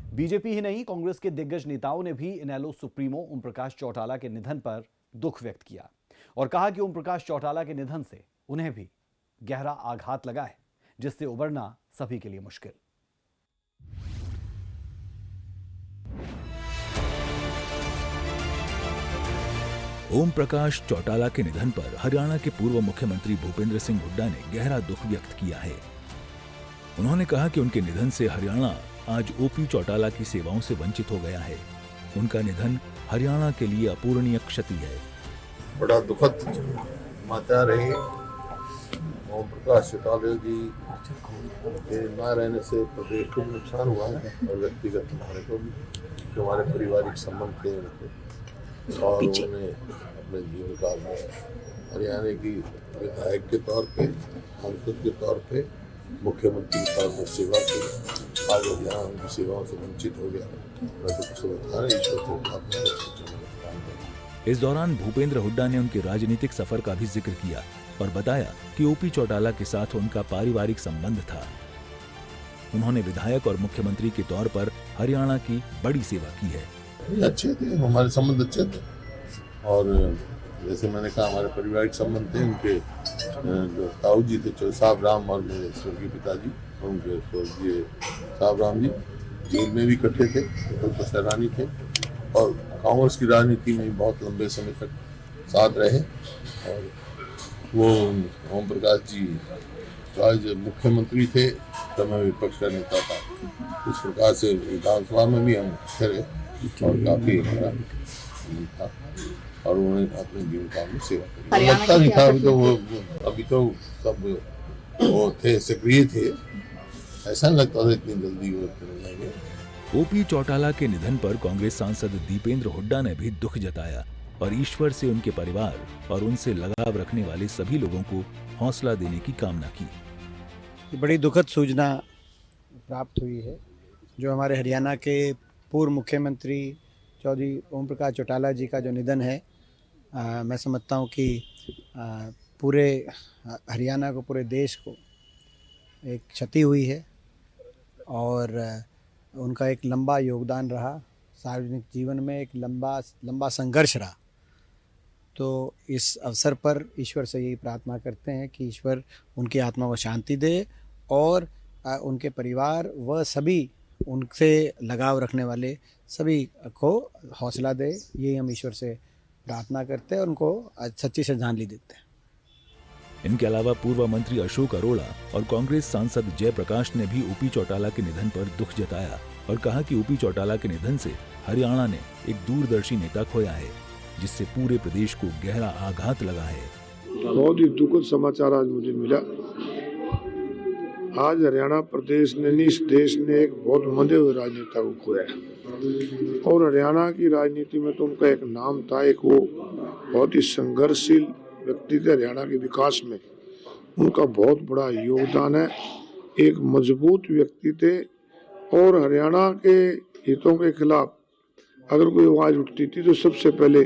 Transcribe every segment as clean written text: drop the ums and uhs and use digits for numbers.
BJP ही नहीं, कांग्रेस के दिग्गज नेताओं ने भी इनेलो सुप्रीमो ओम प्रकाश चौटाला के निधन पर दुख व्यक्त किया और कहा कि ओम प्रकाश चौटाला के निधन से उन्हें भी गहरा आघात लगा है, जिससे उबरना सभी के लिए मुश्किल। ओम प्रकाश चौटाला के निधन पर हरियाणा के पूर्व मुख्यमंत्री भूपेंद्र सिंह हुड्डा ने गहरा दुख व्यक्त किया है। उन्होंने कहा कि उनके निधन से हरियाणा आज ओपी चौटाला की सेवाओं से वंचित हो गया है। उनका निधन हरियाणा के लिए अपूरणीय क्षति है। बड़ा दुखद समाचार है। ओम प्रकाश चौटाला जी के न रहने से प्रदेश को भी नुकसान हुआ है और व्यक्तिगत हमारे को भी, जो हमारे पारिवारिक संबंध थे उनके, और उन्होंने अपने जीवन काल में हरियाणा की विधायक के तौर पे, सांसद के तौर पे, मुख्यमंत्री के तौर पर सेवा की। आज हरियाणा उनकी सेवाओं से वंचित हो गया। मैं तो कुछ समझता नहीं, ईश्वर को प्रार्थना करता। इस दौरान भूपेंद्र हुड्डा ने उनके राजनीतिक सफर का भी जिक्र किया और बताया कि ओपी चौटाला के साथ उनका पारिवारिक संबंध था। उन्होंने विधायक और मुख्यमंत्री के तौर पर हरियाणा की बड़ी सेवा की है। अच्छे थे, हमारे संबंध अच्छे थे और जैसे मैंने कहा हमारे पारिवारिक संबंध थे। उनके जो ताऊ जी थे साहब राम और मेरे स्वर्गीय पिताजी, उनके स्वर्गीय साहब राम जी जेल में भी इकट्ठे थे, तो सैलानी थे और कांग्रेस की राजनीति में बहुत लंबे समय तक साथ रहे। और वो ओम प्रकाश जी आज मुख्यमंत्री थे तब मैं विपक्ष का नेता था। इस प्रकार से विधानसभा में भी हम खड़े और काफी हमारा था और उन्होंने अपने जीवन काल में सेवा की। लगता नहीं था अभी तो सब वो थे, सक्रिय थे, ऐसा नहीं लगता था इतनी जल्दी वो करेंगे। ओपी चौटाला के निधन पर कांग्रेस सांसद दीपेंद्र हुड्डा ने भी दुख जताया और ईश्वर से उनके परिवार और उनसे लगाव रखने वाले सभी लोगों को हौसला देने की कामना की। बड़ी दुखद सूचना प्राप्त हुई है। जो हमारे हरियाणा के पूर्व मुख्यमंत्री चौधरी ओम प्रकाश चौटाला जी का जो निधन है, मैं समझता हूँ कि पूरे हरियाणा को, पूरे देश को एक क्षति हुई है और उनका एक लंबा योगदान रहा, सार्वजनिक जीवन में एक लंबा संघर्ष रहा। तो इस अवसर पर ईश्वर से यही प्रार्थना करते हैं कि ईश्वर उनकी आत्मा को शांति दे और उनके परिवार व सभी उनसे लगाव रखने वाले सभी को हौसला दे। यही हम ईश्वर से प्रार्थना करते हैं और उनको सच्ची श्रद्धांजलि देते हैं। इनके अलावा पूर्व मंत्री अशोक अरोड़ा और कांग्रेस सांसद जयप्रकाश ने भी ओपी चौटाला के निधन पर दुख जताया और कहा कि ओपी चौटाला के निधन से हरियाणा ने एक दूरदर्शी नेता खोया है, जिससे पूरे प्रदेश को गहरा आघात लगा है। बहुत ही दुखद समाचार आज मुझे मिला। आज हरियाणा प्रदेश ने, इस देश ने एक बहुत मंदे हुए राजनेता को खोया है और हरियाणा की राजनीति में तो उनका एक नाम था, एक वो बहुत ही संघर्षशील व्यक्ति थे। हरियाणा के विकास में उनका बहुत बड़ा योगदान है। एक मजबूत व्यक्ति थे और हरियाणा के हितों के खिलाफ अगर कोई आवाज उठती थी तो सबसे पहले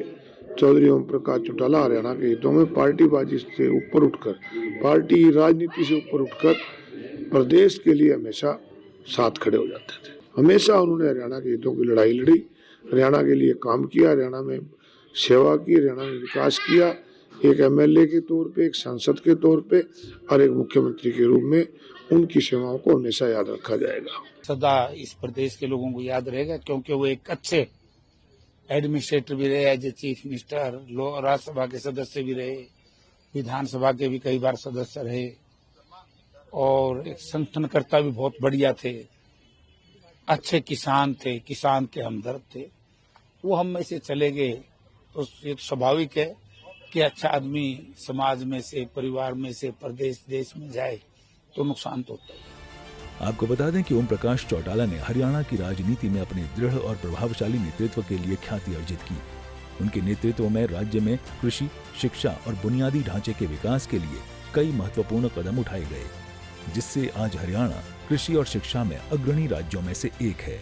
चौधरी ओम प्रकाश चौटाला हरियाणा के हितों में पार्टीबाजी से ऊपर उठकर, पार्टी राजनीति से ऊपर उठकर प्रदेश के लिए हमेशा साथ खड़े हो जाते थे। हमेशा उन्होंने हरियाणा के हितों की लड़ाई लड़ी, हरियाणा के लिए काम किया, हरियाणा में सेवा की, हरियाणा में विकास किया। एक एमएलए के तौर पे, एक सांसद के तौर पे और एक मुख्यमंत्री के रूप में उनकी सेवाओं को हमेशा याद रखा जाएगा। सदा इस प्रदेश के लोगों को याद रहेगा, क्योंकि वो एक अच्छे एडमिनिस्ट्रेटर भी रहे, as a chief minister, Rajya Sabha के सदस्य भी रहे, विधानसभा के भी कई बार सदस्य रहे और एक संगठनकर्ता भी बहुत बढ़िया थे। अच्छे किसान थे, किसान के हमदर्द थे। वो हम में से चले गए तो एक स्वाभाविक है कि अच्छा आदमी समाज में से, परिवार में से, प्रदेश, देश में जाए तो नुकसान तो होता है। आपको बता दें कि ओम प्रकाश चौटाला ने हरियाणा की राजनीति में अपने दृढ़ और प्रभावशाली नेतृत्व के लिए ख्याति अर्जित की। उनके नेतृत्व में राज्य में कृषि, शिक्षा और बुनियादी ढांचे के विकास के लिए कई महत्वपूर्ण कदम उठाए गए, जिससे आज हरियाणा कृषि और शिक्षा में अग्रणी राज्यों में से एक है।